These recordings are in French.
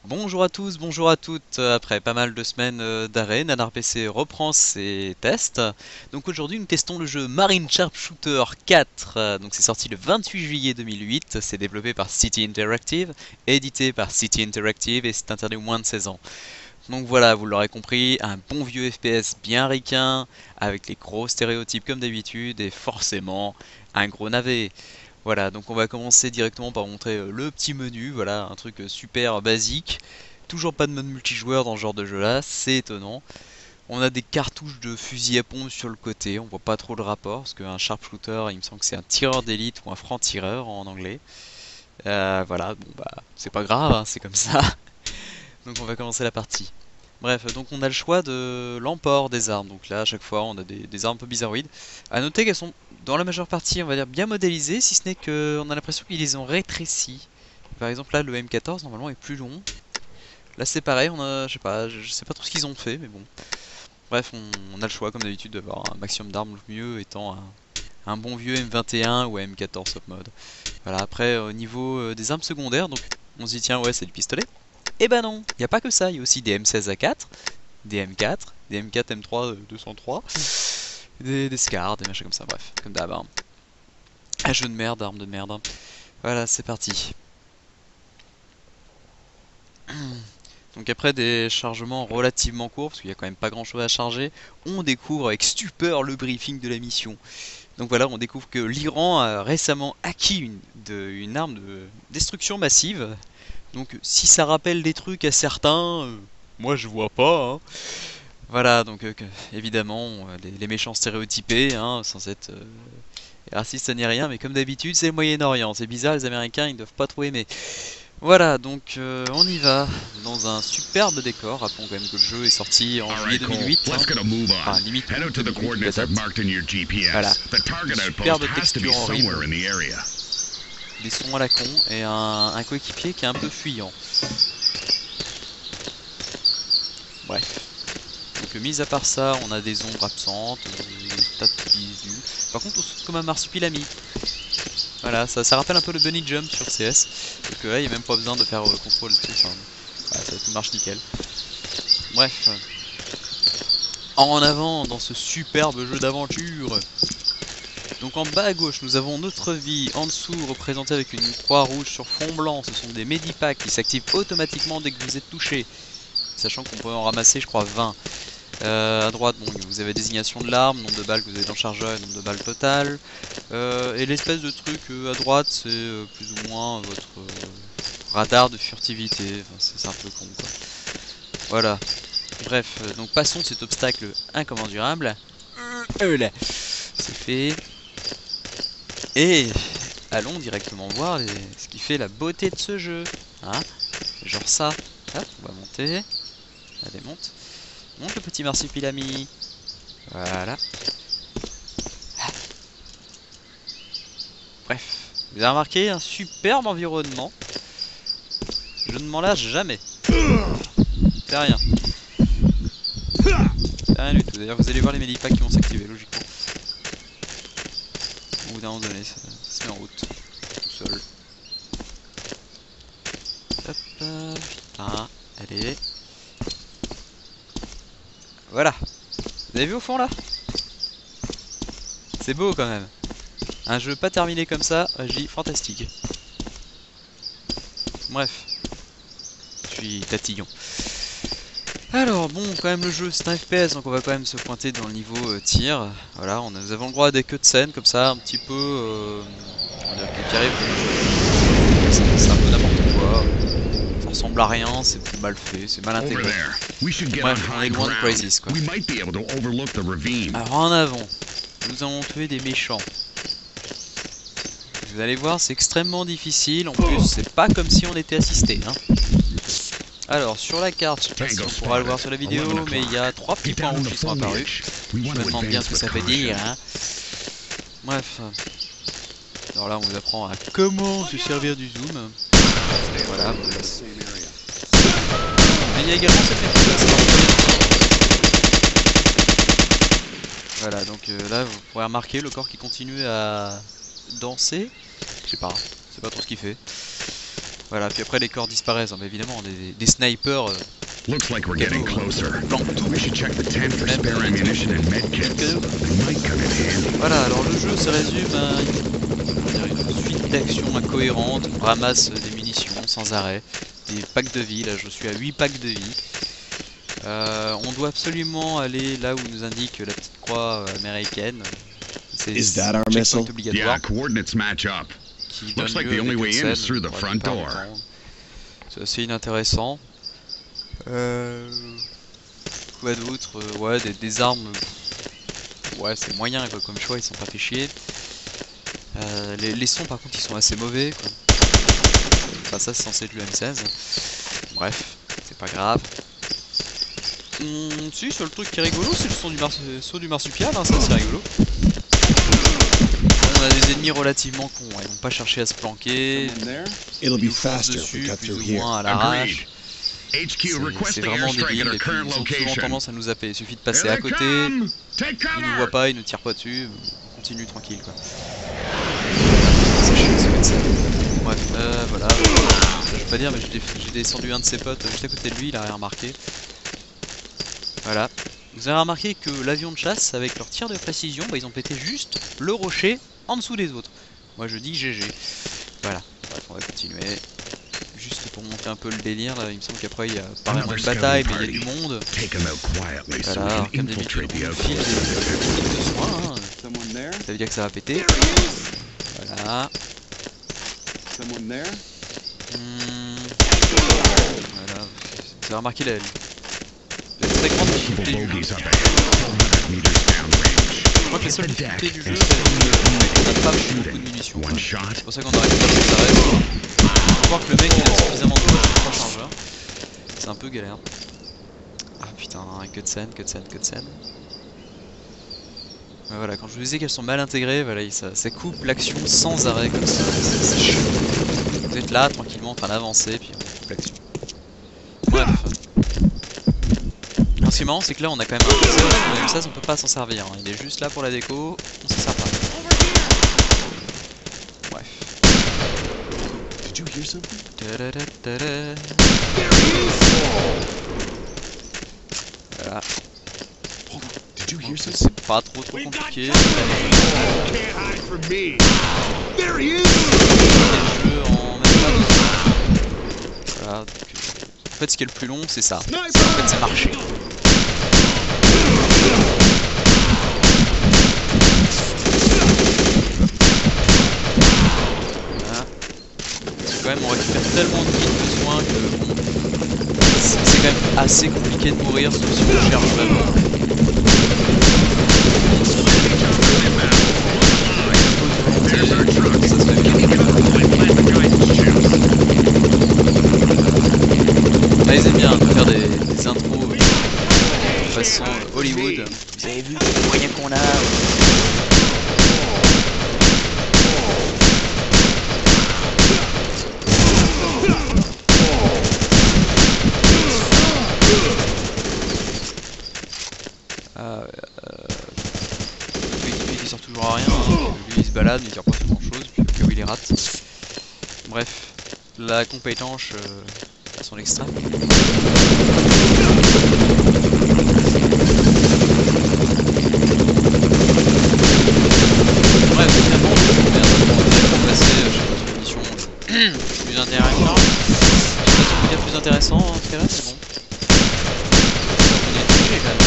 Bonjour à tous, bonjour à toutes. Après pas mal de semaines d'arrêt, Nanar PC reprend ses tests. Donc aujourd'hui nous testons le jeu Marine Sharpshooter 4. Donc c'est sorti le 28 juillet 2008, c'est développé par City Interactive, édité par City Interactive et c'est interdit aux moins de 16 ans. Donc voilà, vous l'aurez compris, un bon vieux FPS bien ricain, avec les gros stéréotypes comme d'habitude et forcément un gros navet. Voilà, donc on va commencer directement par montrer le petit menu, voilà, un truc super basique. Toujours pas de mode multijoueur dans ce genre de jeu là, c'est étonnant. On a des cartouches de fusil à pompe sur le côté, on voit pas trop le rapport, parce qu'un sharpshooter, il me semble que c'est un tireur d'élite ou un franc-tireur en anglais. Voilà, bon bah, c'est pas grave, hein, c'est comme ça. Donc on va commencer la partie. Bref, donc on a le choix de l'emport des armes. Donc là, à chaque fois, on a des armes un peu bizarroïdes. À noter qu'elles sont, dans la majeure partie, on va dire, bien modélisées, si ce n'est qu'on a l'impression qu'ils les ont rétrécies. Par exemple, là, le M14, normalement, est plus long. Là, c'est pareil, on a, je sais pas trop ce qu'ils ont fait, mais bon. Bref, on a le choix, comme d'habitude, d'avoir un maximum d'armes, le mieux étant un bon vieux M21 ou M14 top mode. Voilà, après, au niveau des armes secondaires, donc, on se dit, tiens, ouais, c'est du pistolet. Et bah non, il n'y a pas que ça, il y a aussi des M16A4, des M4, des M4 M3 203, des SCAR, des machins comme ça, bref, comme d'hab. Hein. Un jeu de merde, arme de merde. Hein. Voilà, c'est parti. Donc après des chargements relativement courts, parce qu'il n'y a quand même pas grand chose à charger, on découvre avec stupeur le briefing de la mission. Donc voilà, on découvre que l'Iran a récemment acquis une arme de destruction massive. Donc si ça rappelle des trucs à certains, moi je vois pas. Hein. Voilà, donc évidemment, les méchants stéréotypés, hein, sans être raciste ni rien, mais comme d'habitude, c'est le Moyen-Orient. C'est bizarre, les Américains, ils doivent pas trop aimer. Voilà, donc on y va, dans un superbe décor. Rappelons quand même que le jeu est sorti en juillet 2008, hein. Enfin limite août 2008, la date. Voilà, superbe texture horrible, des sons à la con, et un coéquipier qui est un peu fuyant. Bref. Donc mis à part ça, on a des ombres absentes, des tas de bisous. Par contre, on saute comme un marsupilami. Voilà, ça rappelle un peu le bunny jump sur CS. Donc là, il n'y a même pas besoin de faire contrôle dessus. Enfin, voilà, tout marche nickel. Bref. En avant dans ce superbe jeu d'aventure. Donc en bas à gauche, nous avons notre vie. En dessous, représentée avec une croix rouge sur fond blanc. Ce sont des medipacks qui s'activent automatiquement dès que vous êtes touché. Sachant qu'on peut en ramasser, je crois, 20. À droite, bon, vous avez désignation de l'arme, nombre de balles que vous avez dans le chargeur et nombre de balles totales. Et l'espèce de truc à droite, c'est plus ou moins votre radar de furtivité. Enfin, c'est un peu con quoi. Voilà. Bref, donc passons cet obstacle incommensurable. Là, c'est fait. Et allons directement voir ce qui fait la beauté de ce jeu. Hein, genre ça. Hop, on va monter. Allez, monte. Monte le petit marsupilami. Voilà. Bref, vous avez remarqué un superbe environnement. Je ne m'en lâche jamais. C'est rien. C'est rien du tout. D'ailleurs, vous allez voir les medipacks qui vont s'activer, logiquement. Au bout d'un moment donné, ça se met en route. Tout seul. Hop. Putain. Allez. Voilà. Vous avez vu au fond là? C'est beau quand même. Un jeu pas terminé comme ça, je dis fantastique. Bref. Je suis tatillon. Alors bon, quand même le jeu c'est un FPS, donc on va quand même se pointer dans le niveau tir. Voilà, nous avons le droit à des cutscenes comme ça, un petit peu... qui arrivent. C'est un peu n'importe quoi. Ça ressemble à rien, c'est mal fait, c'est mal intégré. Bref, on est loin de Crysis quoi. Alors en avant, nous allons tuer des méchants. Vous allez voir, c'est extrêmement difficile. En plus, c'est pas comme si on était assisté. Hein. Alors, sur la carte, je sais pas si on pourra le voir sur la vidéo, mais il y a 3 petits points rouges qui sont apparus. Je me demande bien ce que ça veut dire. Hein. Bref. Alors là, on vous apprend à comment se servir du zoom. Voilà. Mais il y a également cette méthode. Voilà, donc là, vous pourrez remarquer le corps qui continue à danser. Je sais pas trop ce qu'il fait. Voilà, puis après les corps disparaissent, hein, mais évidemment, des snipers Looks like we're getting closer. planquent tout. We should check the tent for Même spare ammunition and medkits. They might come in handy. Voilà, alors le jeu se résume à une suite d'actions incohérentes. On ramasse des munitions sans arrêt, des packs de vie. Là, je suis à 8 packs de vie. On doit absolument aller là où nous indique la petite croix américaine. C'est obligatoire. Yeah, coordinates match up. Qui Looks donne like lieu the à only des way in cutscenes is through the pour la front plupart du door. temps. C'est assez inintéressant. Quoi d'autre? Ouais, des armes. Ouais, c'est moyen quoi, comme choix, ils sont pas fait chier. Les sons par contre ils sont assez mauvais quoi. Enfin ça c'est censé être le M16. Bref, c'est pas grave. Si, sur le truc qui est rigolo, c'est le saut du marsupial, hein, ça c'est rigolo. On a des ennemis relativement cons, hein, ils vont pas chercher à se planquer. Ils nous foncent dessus plus ou moins à l'arrache. C'est vraiment débile et puis ils ont souvent tendance à nous zapper. Il suffit de passer à côté, ils nous voient pas, ils nous tirent pas dessus, on continue tranquille quoi. Bref, voilà. Je vais pas dire, mais j'ai descendu un de ses potes juste à côté de lui, il a rien remarqué. Voilà. Vous avez remarqué que l'avion de chasse, avec leur tir de précision, bah, ils ont pété juste le rocher en dessous des autres. Moi je dis GG. Voilà. Bref, on va continuer. Juste pour monter un peu le délire, là, il me semble qu'après il y a pas vraiment de bataille, mais il y a du monde. Voilà, alors comme d'habitude, on file des techniques de soins, hein. Ça veut dire que ça va péter. Voilà. Voilà. Vous avez remarqué la très grande difficulté du jeu. Je crois que la seule difficulté du jeu, c'est qu'on n'a pas beaucoup de munitions. C'est pour ça qu'on arrête pas de s'arrêter. Faut voir que le mec il a suffisamment de poids pour 3 chargeurs. C'est un peu galère. Ah putain, cutscene. Voilà, quand je vous disais qu'elles sont mal intégrées, voilà, ça coupe l'action sans arrêt comme ça. C'est chiant. Vous êtes là tranquillement en train d'avancer, puis on coupe l'action. Bref. Alors, ce qui est marrant, c'est que là on a quand même un M16, même ça on peut pas s'en servir. Hein. Il est juste là pour la déco, on s'en sert pas. Bref. Voilà. C'est pas trop compliqué. Voilà, donc, en fait ce qui est le plus long c'est ça. En fait c'est marcher. Voilà. Parce que quand même on récupère tellement de kits de soins que bon, c'est quand même assez compliqué de mourir sauf si on cherche vraiment. Ah, ils aiment bien de faire des intros de façon Hollywood. Vous avez vu les moyens qu'on a. Lui il sort toujours à rien, hein. Lui il se balade mais il tire pas sur grand chose, puis au cas où il les rate. Bref, la compétence à son extrême. Bref, finalement on va passer sur une mission plus intéressante. Je sais pas si on peut dire plus intéressant en ce cas là, mais bon. On est obligé quand même.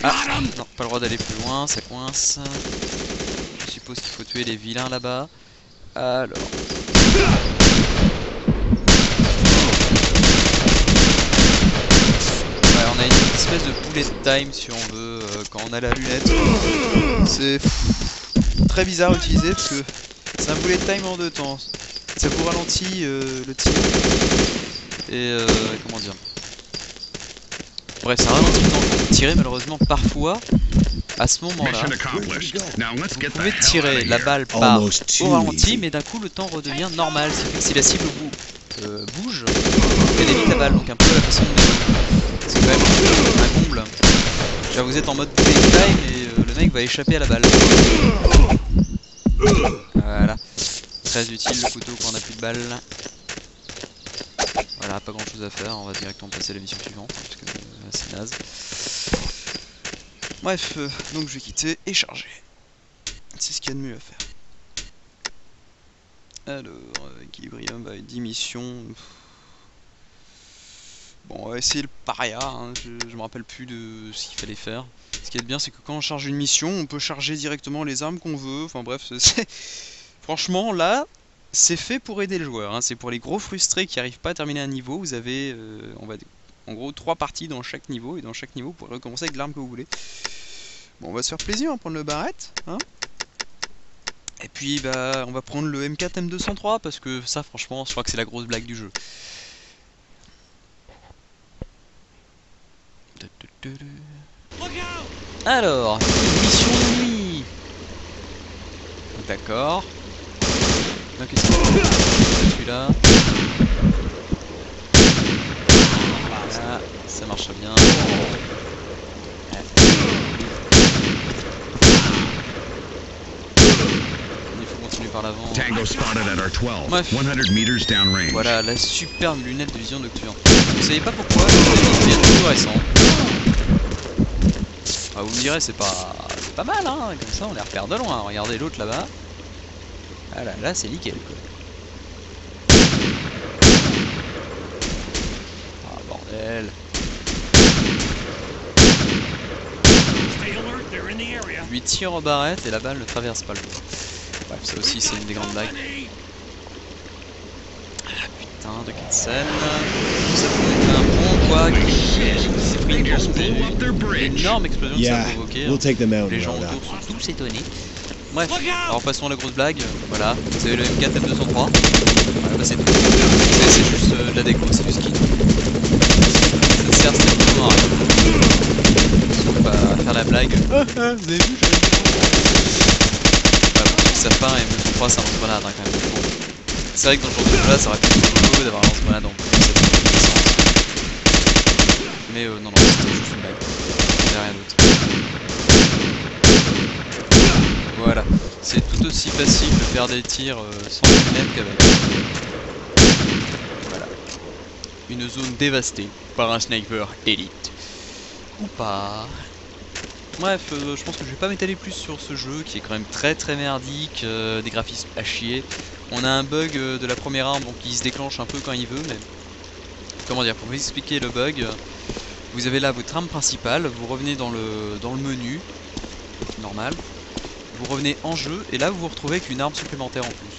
Ah, non, pas le droit d'aller plus loin, ça coince. Je suppose qu'il faut tuer les vilains là-bas. Alors. Ouais, on a une espèce de bullet time si on veut quand on a la lunette. C'est très bizarre à utiliser parce que c'est un bullet time en deux temps. Ça vous ralentit le tir. Et comment dire. Bref, ça ralentit le temps de tirer malheureusement parfois. À ce moment-là, vous pouvez tirer, la balle part au ralenti, mais d'un coup le temps redevient normal. Ce qui fait que si la cible bouge, elle évite la balle, donc un peu à la façon de... C'est quand même un comble. Là, vous êtes en mode bullet time et le mec va échapper à la balle. Voilà. très utile le couteau quand on a plus de balles. Voilà, pas grand chose à faire, on va directement passer à la mission suivante, parce que c'est naze. Bref, donc je vais quitter et charger. C'est ce qu'il y a de mieux à faire. Alors, Equilibrium va être 10 missions. Bon, on va essayer le paria, hein. Je me rappelle plus de ce qu'il fallait faire. Ce qui est bien, c'est que quand on charge une mission, on peut charger directement les armes qu'on veut. Enfin bref, franchement, là, c'est fait pour aider le joueur, hein. C'est pour les gros frustrés qui n'arrivent pas à terminer un niveau. Vous avez, en gros, 3 parties dans chaque niveau. Et dans chaque niveau, vous pourrez recommencer avec l'arme que vous voulez. Bon, on va se faire plaisir, on va prendre le barrette, hein. Et puis, bah, on va prendre le M4 M203, parce que ça, franchement, je crois que c'est la grosse blague du jeu. Alors, mission de nuit. D'accord. Donc qu'est-ce que c'est celui-là? Voilà, ça marche bien. Il faut continuer par l'avant. Tango spotted at our 12, Bref. 100 meters downrange. Voilà, la superbe lunette de vision nocturne. Vous savez pas pourquoi, c'est bien tout récent. Ah, vous me direz, c'est pas mal, hein, comme ça on les repère de loin. Regardez l'autre là-bas. Ah là, c'est nickel quoi. Ah bordel. Je lui tire au barrette et la balle ne traverse pas le toit. Bref, ça aussi c'est une des grandes blagues. Ah putain, de quelle scène. Ça peut être un pont quoi qui s'est pris une bombe. Vous avez vu l'énorme explosion que ça a provoqué. Les gens autour sont tous étonnés. Bref, alors passons à la grosse blague. Voilà, vous avez le M4 M203. Voilà, bah c'est tout. C'est juste de la déco, c'est du skin. Ça sert strictement à rien. On va faire la blague. Vous avez vu, j'avais voilà, pour ceux qui savent pas, M203 c'est un lance-grenade hein, quand même. Bon. C'est vrai que dans ce genre de jeu là, ça aurait pu être cool d'avoir un lance-grenade en plus. Mais non, c'était juste une blague. Il n'y a rien d'autre. Voilà, c'est tout aussi facile de faire des tirs sans lunettes qu'avec. Voilà. Une zone dévastée par un sniper élite. Ou pas. Bref, je pense que je vais pas m'étaler plus sur ce jeu qui est quand même très merdique, des graphismes à chier. On a un bug de la première arme donc il se déclenche un peu quand il veut, mais comment dire, pour vous expliquer le bug, vous avez là votre arme principale, vous revenez dans le menu normal. Vous revenez en jeu et là vous vous retrouvez avec une arme supplémentaire en plus.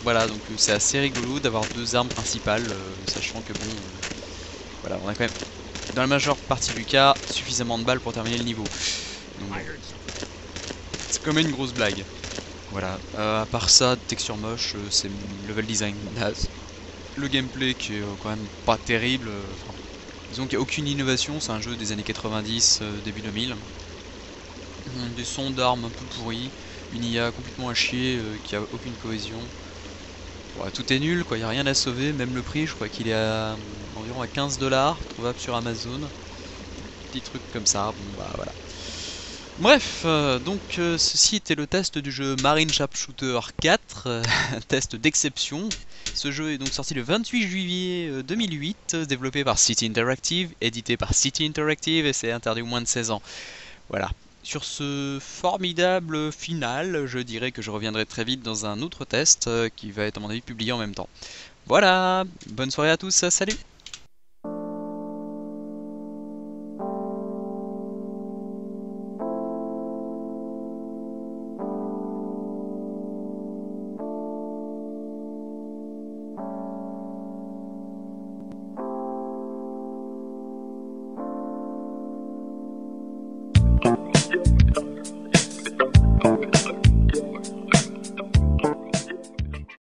Voilà, donc c'est assez rigolo d'avoir deux armes principales, sachant que bon, voilà, on a quand même, dans la majeure partie du cas, suffisamment de balles pour terminer le niveau. C'est quand même une grosse blague. Voilà, à part ça, texture moche, c'est level design naze. Le gameplay qui est quand même pas terrible, disons qu'il n'y a aucune innovation, c'est un jeu des années 90, début 2000. Des sons d'armes un peu pourris, une IA complètement à chier qui a aucune cohésion. Ouais, tout est nul quoi, il n'y a rien à sauver, même le prix je crois qu'il est à environ à 15 $, trouvable sur Amazon. Petit truc comme ça, bon bah voilà. Bref, donc ceci était le test du jeu Marine Sharpshooter 4, test d'exception. Ce jeu est donc sorti le 28 juillet 2008, développé par City Interactive, édité par City Interactive et c'est interdit aux moins de 16 ans. Voilà. Sur ce formidable final, je dirais que je reviendrai très vite dans un autre test qui va être à mon avis publié en même temps. Voilà, bonne soirée à tous, salut!